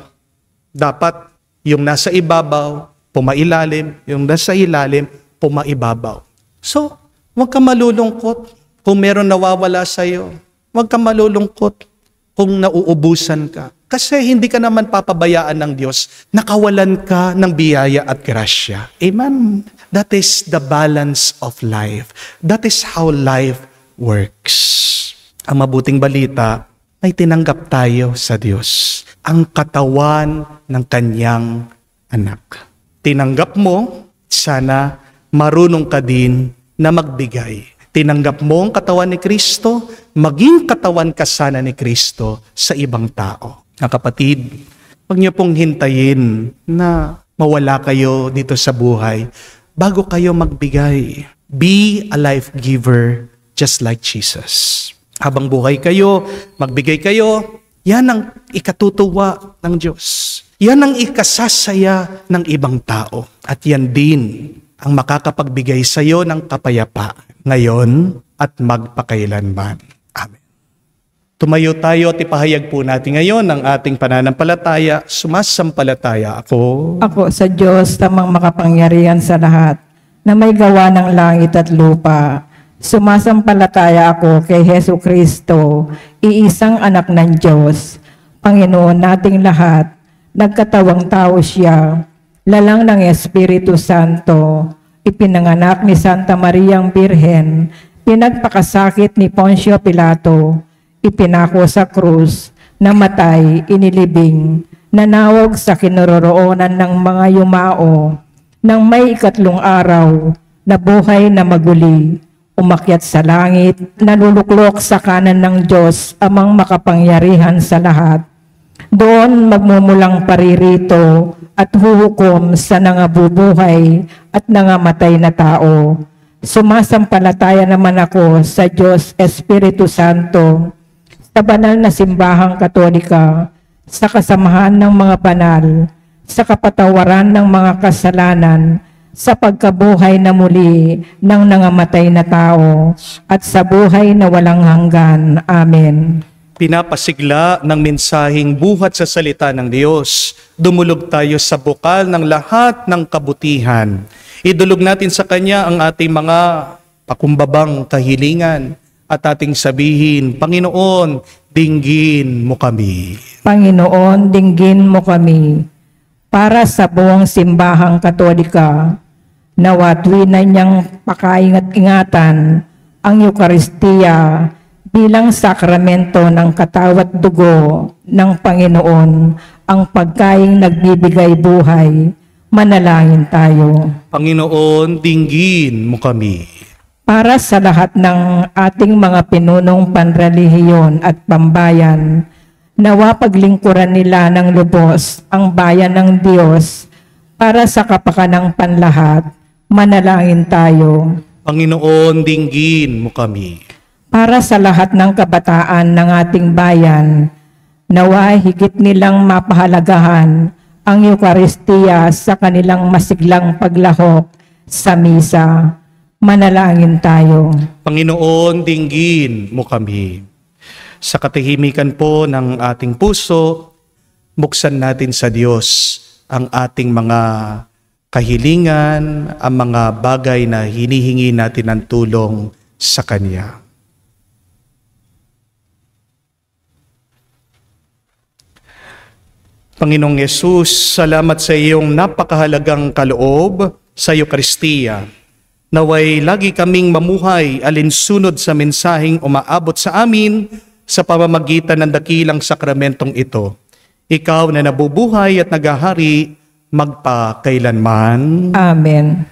Dapat yung nasa ibabaw, pumailalim. Yung nasa ilalim, pumaibabaw. So, huwag ka malulungkot kung meron nawawala sa'yo. Huwag ka malulungkot kung nauubusan ka. Kasi hindi ka naman papabayaan ng Diyos. Nakawalan ka ng biyaya at grasya. Amen? That is the balance of life. That is how life works. Ang mabuting balita, ay tinanggap tayo sa Diyos. Ang katawan ng kanyang anak. Tinanggap mo, sana marunong ka din na magbigay. Tinanggap mo ang katawan ni Kristo, maging katawan ka sana ni Kristo sa ibang tao. Ang kapatid, huwag niyo pong hintayin na mawala kayo dito sa buhay bago kayo magbigay. Be a life giver just like Jesus. Habang buhay kayo, magbigay kayo, yan ang ikatutuwa ng Diyos. Yan ang ikasasaya ng ibang tao. At yan din ang makakapagbigay sa iyo ng kapayapaan ngayon at magpakailanman. Amen. Tumayo tayo at ipahayag po natin ngayon ang ating pananampalataya. Sumasampalataya ako. Ako sa Diyos, tamang makapangyarihan sa lahat, na may gawa ng langit at lupa. Sumasampalataya ako kay Hesu Kristo, iisang anak ng Diyos, Panginoon nating lahat. Nagkatawang tao siya, lalang ng Espiritu Santo, ipinanganak ni Santa Mariang Birhen, pinagpakasakit ni Poncio Pilato, ipinako sa krus, namatay, inilibing, nanawag sa kinaroroonan ng mga yumao ng may ikatlong araw na buhay na maguli, umakyat sa langit, naluluklok sa kanan ng Diyos amang makapangyarihan sa lahat. Doon magmumulang paririto at huhukom sa nangabubuhay at nangamatay na tao. Sumasampalataya naman ako sa Diyos Espiritu Santo, sa banal na simbahang Katolika, sa kasamahan ng mga banal, sa kapatawaran ng mga kasalanan, sa pagkabuhay na muli ng nangamatay na tao, at sa buhay na walang hanggan. Amen. Pinapasigla ng mensaheng buhat sa salita ng Diyos. Dumulog tayo sa bukal ng lahat ng kabutihan. Idulog natin sa Kanya ang ating mga pakumbabang kahilingan at ating sabihin, Panginoon, dinggin mo kami. Panginoon, dinggin mo kami. Para sa buong simbahang Katolika, nawa tuwin na niyang pakaingat-ingatan ang Eukaristiya bilang sakramento ng katawat dugo ng Panginoon, ang pagkaing nagbibigay buhay. Manalangin tayo. Panginoon, dinggin mo kami. Para sa lahat ng ating mga pinunong panrelihiyon at pambayan, nawa paglingkuran nila ng lubos ang bayan ng Diyos para sa kapakanang panlahat. Manalangin tayo. Panginoon, dinggin mo kami. Para sa lahat ng kabataan ng ating bayan, nawa higit nilang mapahalagahan ang Eukaristiya sa kanilang masiglang paglahok sa misa. Manalangin tayo. Panginoon, dinggin mo kami. Sa katahimikan po ng ating puso, buksan natin sa Diyos ang ating mga kahilingan, ang mga bagay na hinihingi natin ng tulong sa Kanya. Panginoong Yesus, salamat sa iyong napakahalagang kaloob sa Eukaristiya. Naway lagi kaming mamuhay alinsunod sa mensaheng umaabot sa amin sa pamamagitan ng dakilang sakramentong ito. Ikaw na nabubuhay at naghahari magpakailanman. Amen.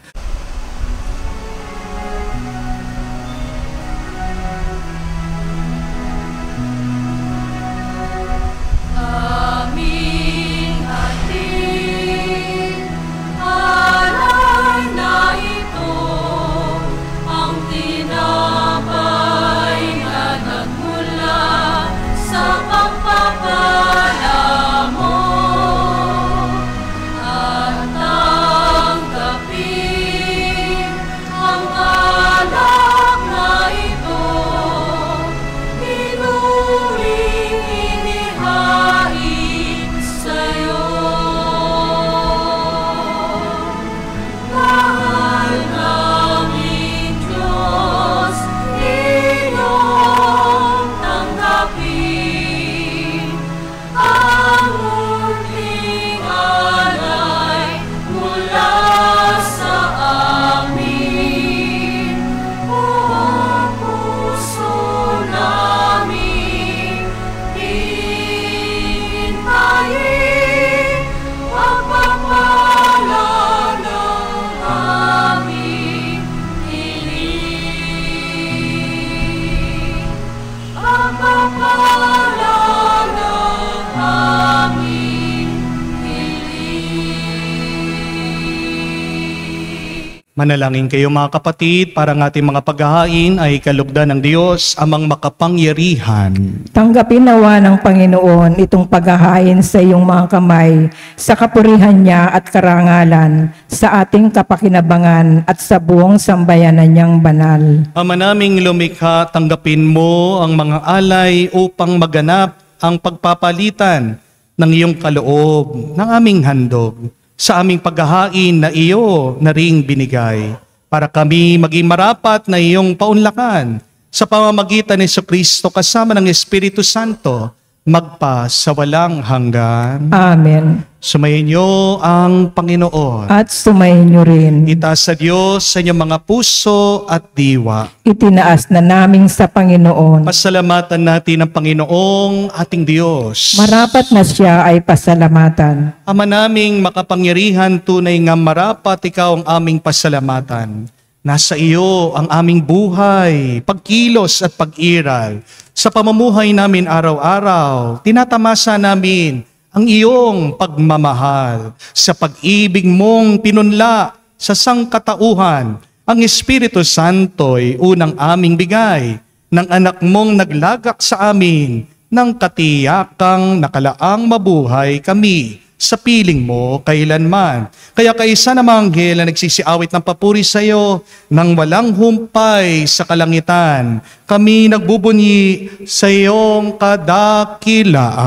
Manalangin kayo mga kapatid, para ng ating mga paghahain ay kalugdan ng Diyos amang makapangyarihan. Tanggapin nawa ng Panginoon itong paghahain sa iyong mga kamay, sa kapurihan niya at karangalan, sa ating kapakinabangan at sa buong sambayanan niyang banal. Ama naming lumikha, tanggapin mo ang mga alay upang maganap ang pagpapalitan ng iyong kaloob ng aming handog sa aming paghahain na iyo na ring binigay, para kami maging marapat na iyong paunlakan sa pamamagitan ni Jesucristo kasama ng Espiritu Santo, magpa sa walang hanggan. Amen. Sumayin niyo ang Panginoon. At sumayin niyo rin. Itaas sa Diyos sa inyong mga puso at diwa. Itinaas na namin sa Panginoon. Pasalamatan natin ang Panginoong ating Diyos. Marapat na siya ay pasalamatan. Ama naming makapangyarihan, tunay nga marapat ikaw ang aming pasalamatan. Nasa iyo ang aming buhay, pagkilos at pag-iral. Sa pamumuhay namin araw-araw, tinatamasa namin ang iyong pagmamahal. Sa pag-ibig mong pinunla sa sangkatauhan, ang Espiritu Santo'y unang aming bigay ng anak mong naglagak sa amin ng katiyakang nakalaang mabuhay kami sa piling mo kailanman. Kaya kaisa namang anghel na nagsisiawit ng papuri sa iyo nang walang humpay sa kalangitan, kami nagbubunyi sa iyong kadakilaan.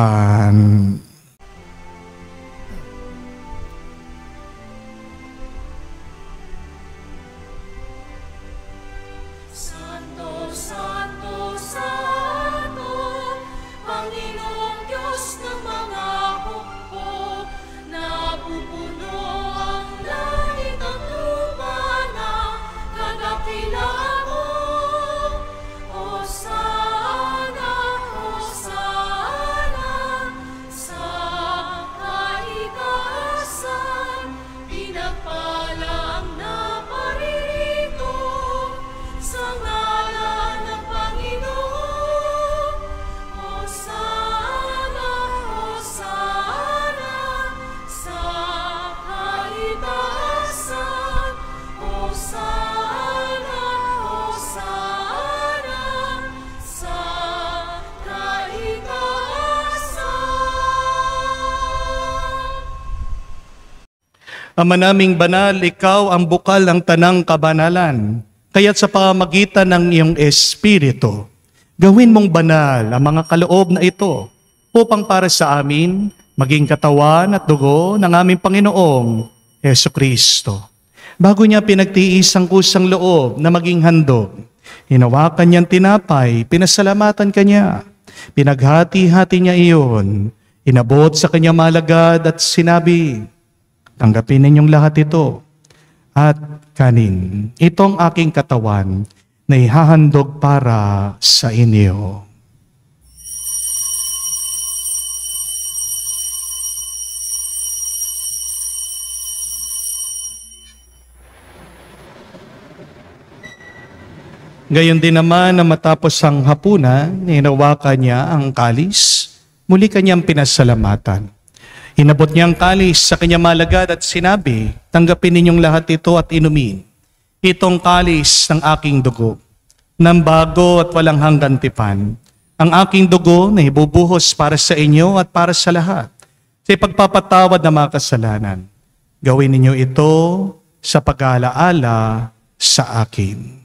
Santo, Santo, Santo, Panginoong Diyos ng mga hukbo, napupuno ang langit at lupa ng kadakilaan mo. Hosana, Hosana, sa kaitaasan, pinagpala ang naparirito sa ngalan ng Panginoon. Hosana, Hosana, sa kaitaasan. Hosana, Hosana, sa kaitaasan. Ama naming banal, ikaw ang bukal ng tanang kabanalan. Kaya't sa pamamagitan ng iyong Espiritu, gawin mong banal ang mga kaloob na ito upang para sa amin maging katawan at dugo ng aming Panginoong Hesukristo. Bago niya pinagtiis ang kusang loob na maging handog, hinawakan niyang tinapay, pinasalamatan kanya, pinaghati-hati niya iyon, inabot sa kanyang malagad at sinabi, tanggapin ninyong lahat ito at kanin. Itong aking katawan na ihahandog para sa inyo. Gayon din naman na matapos ang hapunan, hinawakan niya ang kalis, muli kanyang pinasalamatan. Inabot niya ang kalis sa kanyang malagad at sinabi, tanggapin ninyong lahat ito at inumin. Itong kalis ng aking dugo, ng bago at walang hanggan tipan. Ang aking dugo na ibubuhos para sa inyo at para sa lahat, sa ipagpapatawad ng mga kasalanan. Gawin ninyo ito sa pag-aalaala sa akin.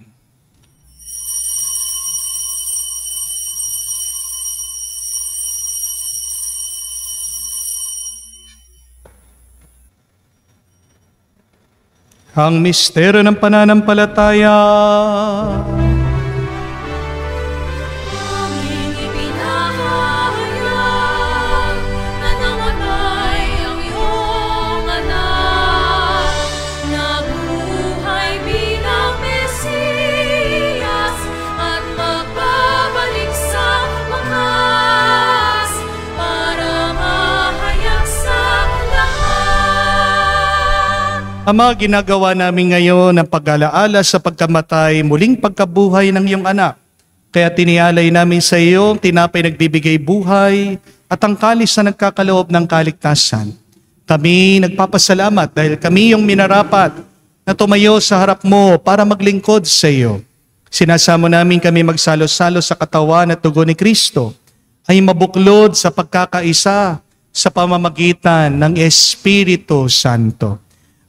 Ang misteryo ng pananampalataya. Aming ipinahayag na namatay ang iyong anak, nabuhay bilang Mesiyas at magbabalik sa wakas para mahayag sa lahat. Ama, ginagawa namin ngayon ang pag-alaala sa pagkamatay, muling pagkabuhay ng iyong anak. Kaya tinialay namin sa iyo, tinapay nagbibigay buhay at ang kalis na nagkakaloob ng kaligtasan. Kami nagpapasalamat dahil kami yung minarapat na tumayo sa harap mo para maglingkod sa iyo. Sinasamo namin kami magsalo-salo sa katawan at dugo ni Kristo ay mabuklod sa pagkakaisa sa pamamagitan ng Espiritu Santo.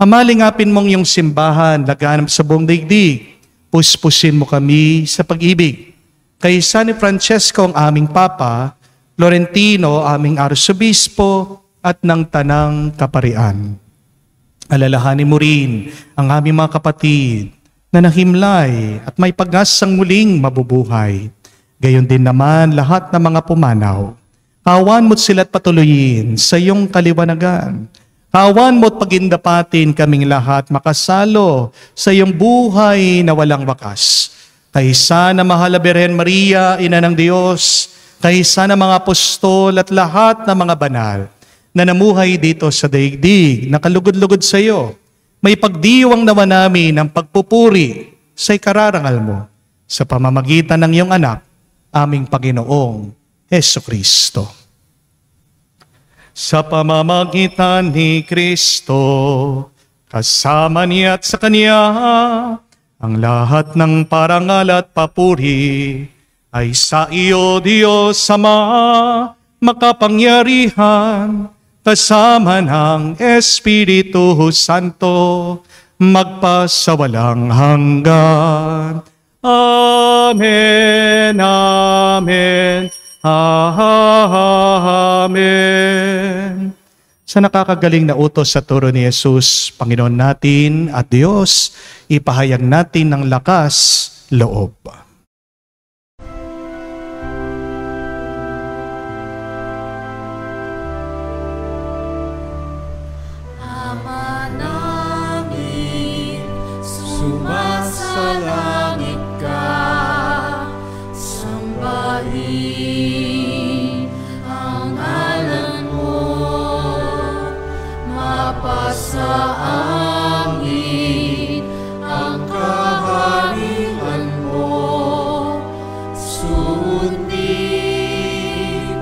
Amalingapin mong iyong simbahan, laganap sa buong daigdig. Puspusin mo kami sa pag-ibig. Kay San Francesco ang aming Papa, Florentino aming Arsobispo at ng Tanang Kaparian. Alalahanin mo rin ang aming mga kapatid na nahimlay at may pag-asang muling mabubuhay. Gayon din naman lahat ng mga pumanaw. Kawan mo't sila't patuloyin sa iyong kaliwanagan. Kawan mo't pagindapatin kaming lahat makasalo sa iyong buhay na walang wakas. Kaysa na mahal na Birhen Maria, Ina ng Diyos, kaysa na mga apostol at lahat ng mga banal na namuhay dito sa daigdig, nakalugod-lugod sa iyo, may pagdiwang naman namin ang pagpupuri sa ikararangal mo sa pamamagitan ng iyong anak, aming Panginoong Hesukristo. Sa pamamagitan ni Kristo, kasama niya at sa Kanya, ang lahat ng parangal at papuri ay sa iyo, Diyos Ama, makapangyarihan, kasama ng Espiritu Santo, magpasawalang hanggan. Amen, amen, amen. Sa nakakagaling na utos sa turo ni Jesus, Panginoon natin at Diyos, ipahayag natin ng lakas loob. Ama namin, sumasalangit ka, sambahin ang ngalan mo, mapasa amin ang kaharian mo, sundin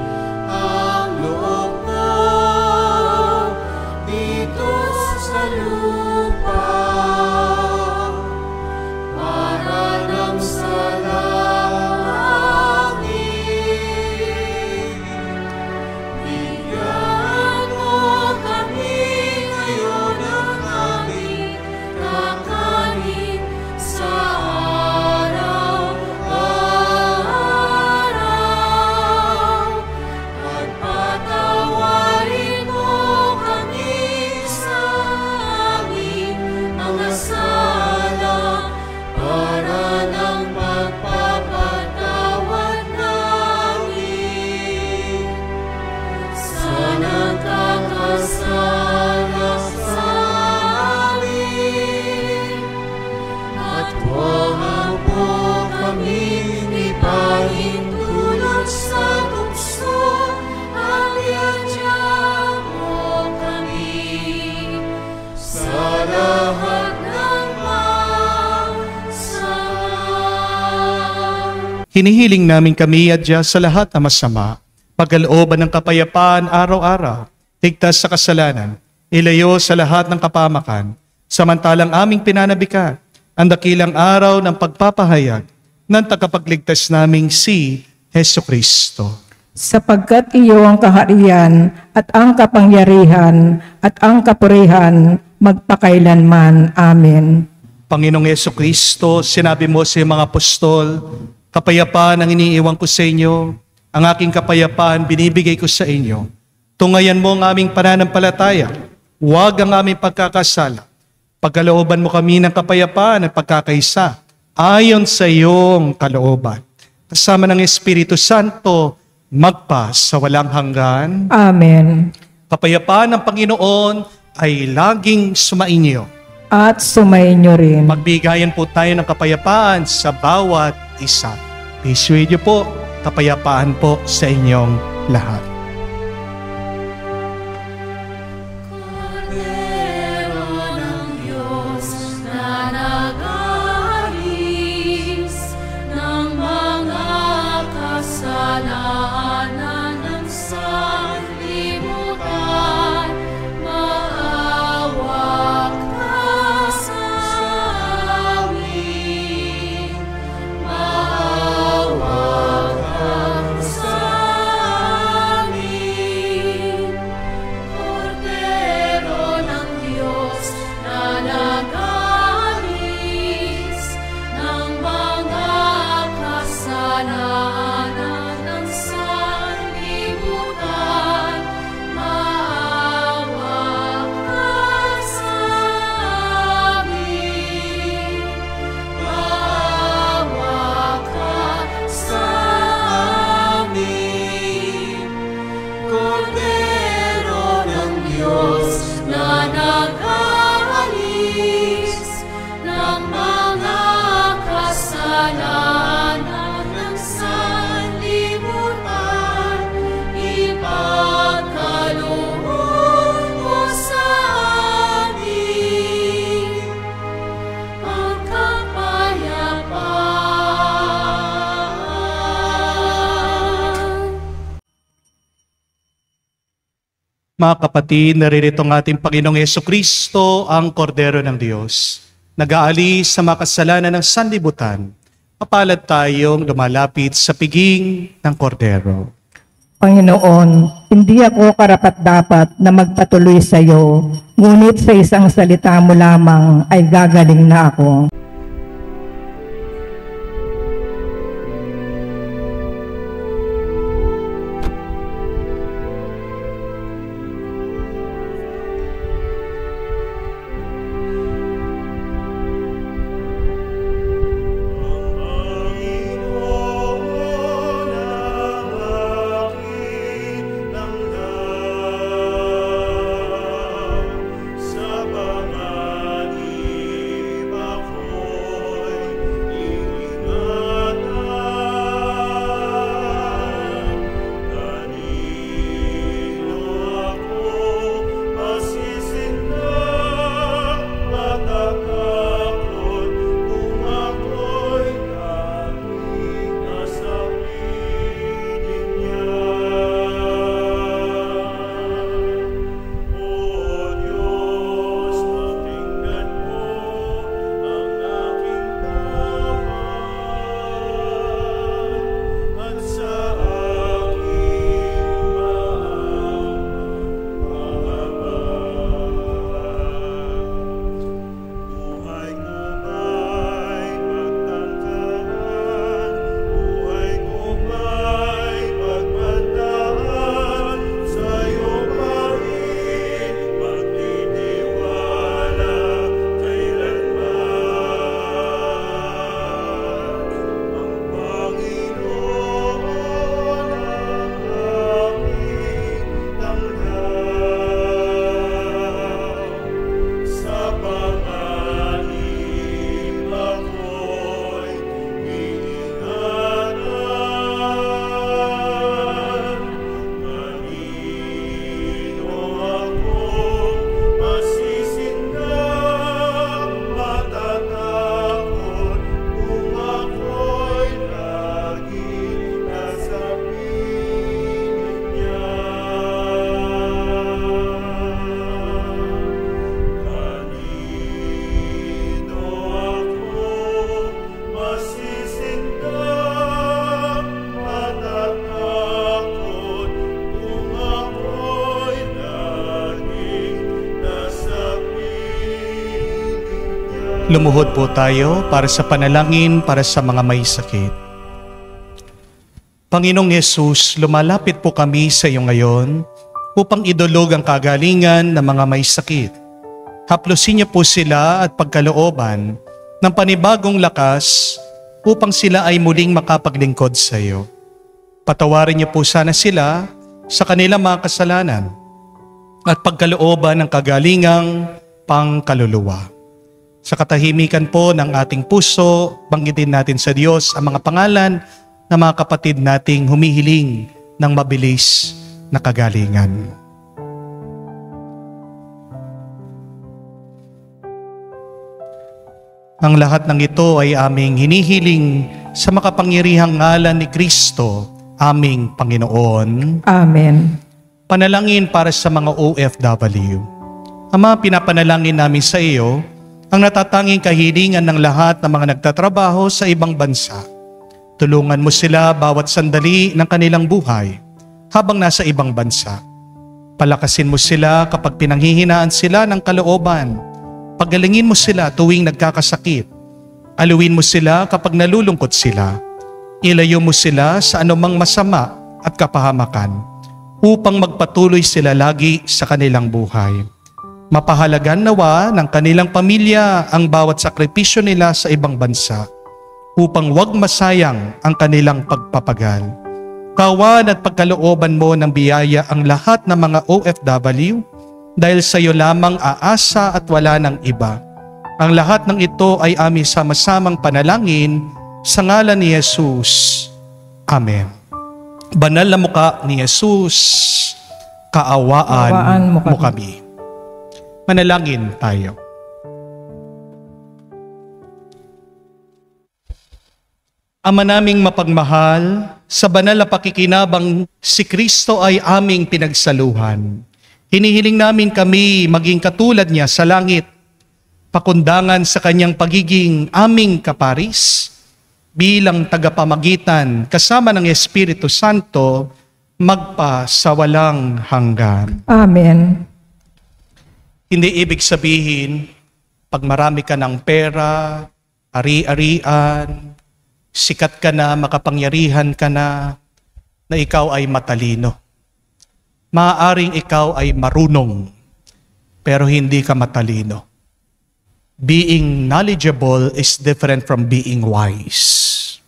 ang loob mo dito sa lupa, para lang sa langit. Bigyan mo kami ngayon ng aming kakanin sa araw-araw, at patawarin mo kami sa aming mga sala, para ng pagpapatawad namin sa nagkakasala sa amin. At huwag mo kaming ipahintulot sa tukso, at iadya mo kami sa lahat ng masama. Hinihiling namin kami at Diyos sa lahat na masama, pagkalooban ng kapayapaan araw-araw, tigtas sa kasalanan, ilayo sa lahat ng kapamakan, samantalang aming pinanabikan ang dakilang araw ng pagpapahayag ng tagapagligtas naming si Hesukristo. Sapagkat iyo ang kaharian at ang kapangyarihan at ang kapurihan magpakailanman. Amen. Panginoong Hesukristo, sinabi mo sa iyong mga apostol, kapayapaan ang iniiwan ko sa inyo, ang aking kapayapaan binibigay ko sa inyo. Tungayan mo ang aming pananampalataya, huwag ang aming pagkakasala. Pagkalooban mo kami ng kapayapaan at pagkakaisa, ayon sa iyong kalooban. Kasama ng Espiritu Santo, magpa sa walang hanggan. Amen. Kapayapaan ng Panginoon ay laging sumainyo. At sumainyo rin. Magbigayan po tayo ng kapayapaan sa bawat isa. Peace with you po. Kapayapaan po sa inyong lahat. Kordero ng Diyos na nag-aalis ng mga kasalanan ng sanlibutan, maawa ka sa amin. Maawa ka sa amin. Mga kapatid, naririto ang ating Panginoong Jesucristo, ang Kordero ng Diyos. Nag-aalis sa mga kasalanan ng sanlibutan. Mapalad tayong lumalapit sa piging ng Kordero. Panginoon, hindi ako karapat-dapat na magpatuloy sa iyo, ngunit sa isang salita mo lamang ay gagaling na ako. Lumuhod po tayo para sa panalangin para sa mga may sakit. Panginoong Yesus, lumalapit po kami sa iyo ngayon upang idulog ang kagalingan ng mga may sakit. Haplusin niyo po sila at pagkalooban ng panibagong lakas upang sila ay muling makapaglingkod sa iyo. Patawarin niyo po sana sila sa kanilang mga kasalanan at pagkalooban ng kagalingang pangkaluluwa. Sa katahimikan po ng ating puso, banggitin natin sa Diyos ang mga pangalan ng mga kapatid nating humihiling ng mabilis na kagalingan. Ang lahat ng ito ay aming hinihiling sa makapangyarihang ngalan ni Kristo, aming Panginoon. Amen. Panalangin para sa mga OFW. Ama, pinapanalangin namin sa iyo ang natatanging kahilingan ng lahat ng mga nagtatrabaho sa ibang bansa. Tulungan mo sila bawat sandali ng kanilang buhay habang nasa ibang bansa. Palakasin mo sila kapag pinanghihinaan sila ng kalooban. Pagalingin mo sila tuwing nagkakasakit. Aluin mo sila kapag nalulungkot sila. Ilayo mo sila sa anumang masama at kapahamakan upang magpatuloy sila lagi sa kanilang buhay. Mapahalagan nawa ng kanilang pamilya ang bawat sakripisyo nila sa ibang bansa upang wag masayang ang kanilang pagpapagal. Kawan at pagkalooban mo ng biyaya ang lahat ng mga OFW dahil sa iyo lamang aasa at wala ng iba. Ang lahat ng ito ay aming sama-samang panalangin sa ngalan ni Jesus. Amen. Banal na mukha ni Jesus, kaawaan mo kami. Manalangin tayo. Ama naming mapagmahal, sa banal na pakikinabang si Kristo ay aming pinagsaluhan. Hinihiling namin kami maging katulad niya sa langit, pakundangan sa kanyang pagiging aming kaparis, bilang tagapamagitan kasama ng Espiritu Santo, magpa sa walang hanggan. Amen. Hindi ibig sabihin, pag marami ka ng pera, ari-arian, sikat ka na, makapangyarihan ka na ikaw ay matalino. Maaaring ikaw ay marunong, pero hindi ka matalino. Being knowledgeable is different from being wise.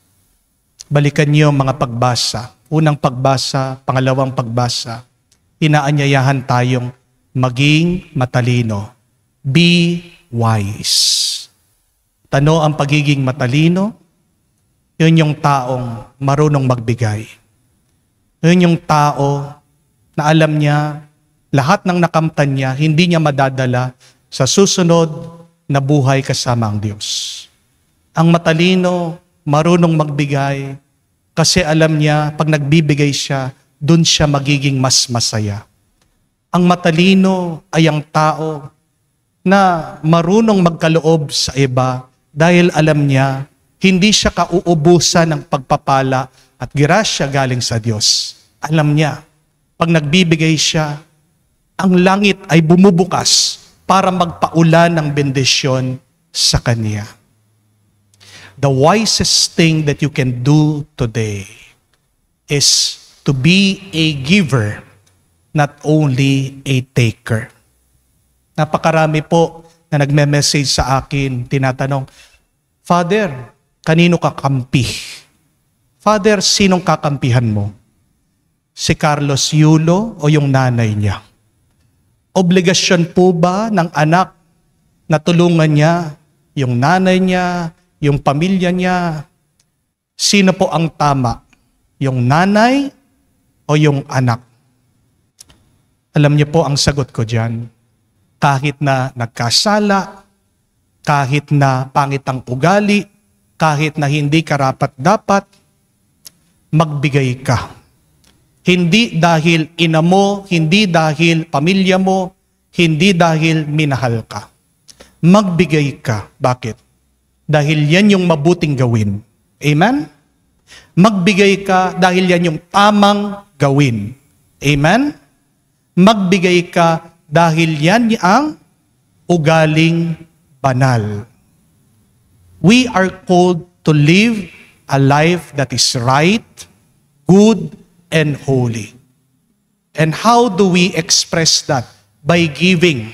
Balikan niyo mga pagbasa. Unang pagbasa, pangalawang pagbasa. Inaanyayahan tayong maging matalino. Be wise. Tano ang pagiging matalino? Yun yung taong marunong magbigay. Yun yung tao na alam niya, lahat ng nakamtan niya, hindi niya madadala sa susunod na buhay kasama ang Diyos. Ang matalino, marunong magbigay, kasi alam niya, pag nagbibigay siya, dun siya magiging mas masaya. Ang matalino ay ang tao na marunong magkaloob sa iba dahil alam niya, hindi siya kauubusan ng pagpapala at grasya galing sa Diyos. Alam niya, pag nagbibigay siya, ang langit ay bumubukas para magpaulan ng bendisyon sa kanya. The wisest thing that you can do today is to be a giver, not only a taker. Napakarami po na nagme-message sa akin, tinatanong, Father, kanino kakampi? Father, sinong kakampihan mo? Si Carlos Yulo o yung nanay niya? Obligasyon po ba ng anak na tulungan niya, yung nanay niya, yung pamilya niya? Sino po ang tama? Yung nanay o yung anak? Alam niyo po ang sagot ko dyan. Kahit na nagkasala, kahit na pangit ang ugali, kahit na hindi karapat-dapat, magbigay ka. Hindi dahil ina mo, hindi dahil pamilya mo, hindi dahil minahal ka. Magbigay ka. Bakit? Dahil yan yung mabuting gawin. Amen? Magbigay ka dahil yan yung tamang gawin. Amen? Magbigay ka dahil yan ang ugaling banal. We are called to live a life that is right, good, and holy. And how do we express that? By giving.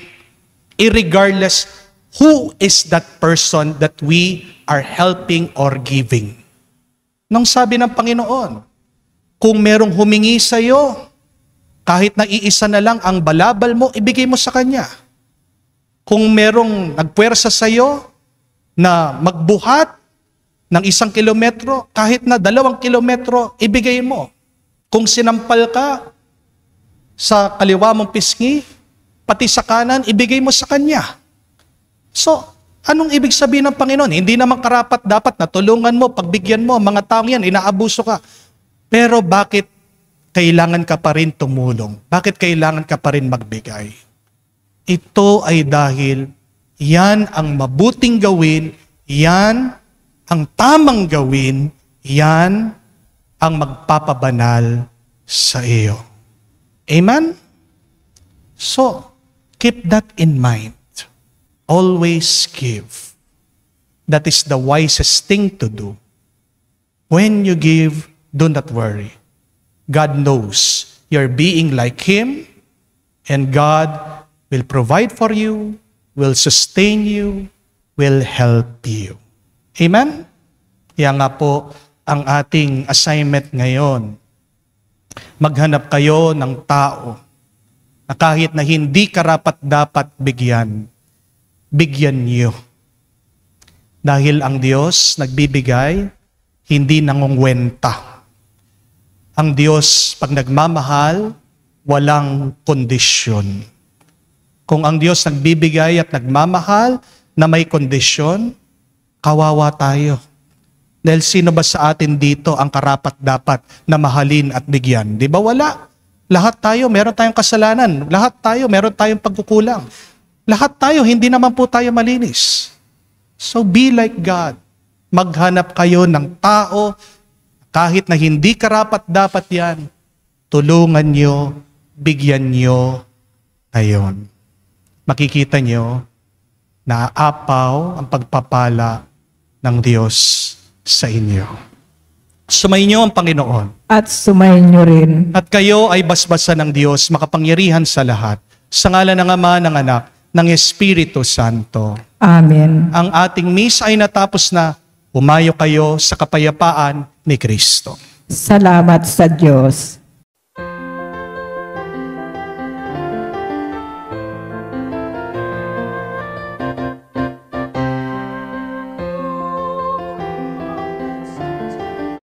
Irregardless who is that person that we are helping or giving. Nung sabi ng Panginoon, kung merong humingi sa iyo, kahit na iisa na lang ang balabal mo, ibigay mo sa kanya. Kung merong nagpuwersa sa iyo na magbuhat ng 1 kilometro, kahit na 2 kilometro, ibigay mo. Kung sinampal ka sa kaliwa mong pisngi, pati sa kanan, ibigay mo sa kanya. So, anong ibig sabihin ng Panginoon? Hindi naman karapat dapat na tulungan mo, pagbigyan mo, mga taong yan, inaabuso ka. Pero bakit kailangan ka pa rin tumulong? Bakit kailangan ka pa rin magbigay? Ito ay dahil yan ang mabuting gawin, yan ang tamang gawin, yan ang magpapabanal sa iyo. Amen? So, keep that in mind. Always give. That is the wisest thing to do. When you give, do not worry. God knows you're being like Him, and God will provide for you, will sustain you, will help you. Amen? Kaya nga po, ang ating assignment ngayon, maghanap kayo ng tao na kahit na hindi karapat-dapat bigyan, bigyan niyo. Dahil ang Diyos nagbibigay, hindi nangungwenta. Ang Diyos, pag nagmamahal, walang kondisyon. Kung ang Diyos nagbibigay at nagmamahal na may kondisyon, kawawa tayo. Dahil sino ba sa atin dito ang karapat-dapat na mahalin at bigyan? Di ba wala? Lahat tayo, meron tayong kasalanan. Lahat tayo, meron tayong pagkukulang. Lahat tayo, hindi naman po tayo malinis. So be like God. Maghanap kayo ng tao, kahit na hindi karapat-dapat yan, tulungan nyo, bigyan nyo ngayon. Makikita nyo na aapaw ang pagpapala ng Diyos sa inyo. Sumainyo ang Panginoon. At sumayin niyo rin. At kayo ay basbasan ng Diyos, makapangyarihan sa lahat. Sa ngalan ng Ama, ng Anak, ng Espiritu Santo. Amen. Ang ating misa ay natapos na. Umayo kayo sa kapayapaan ni Kristo. Salamat sa Diyos.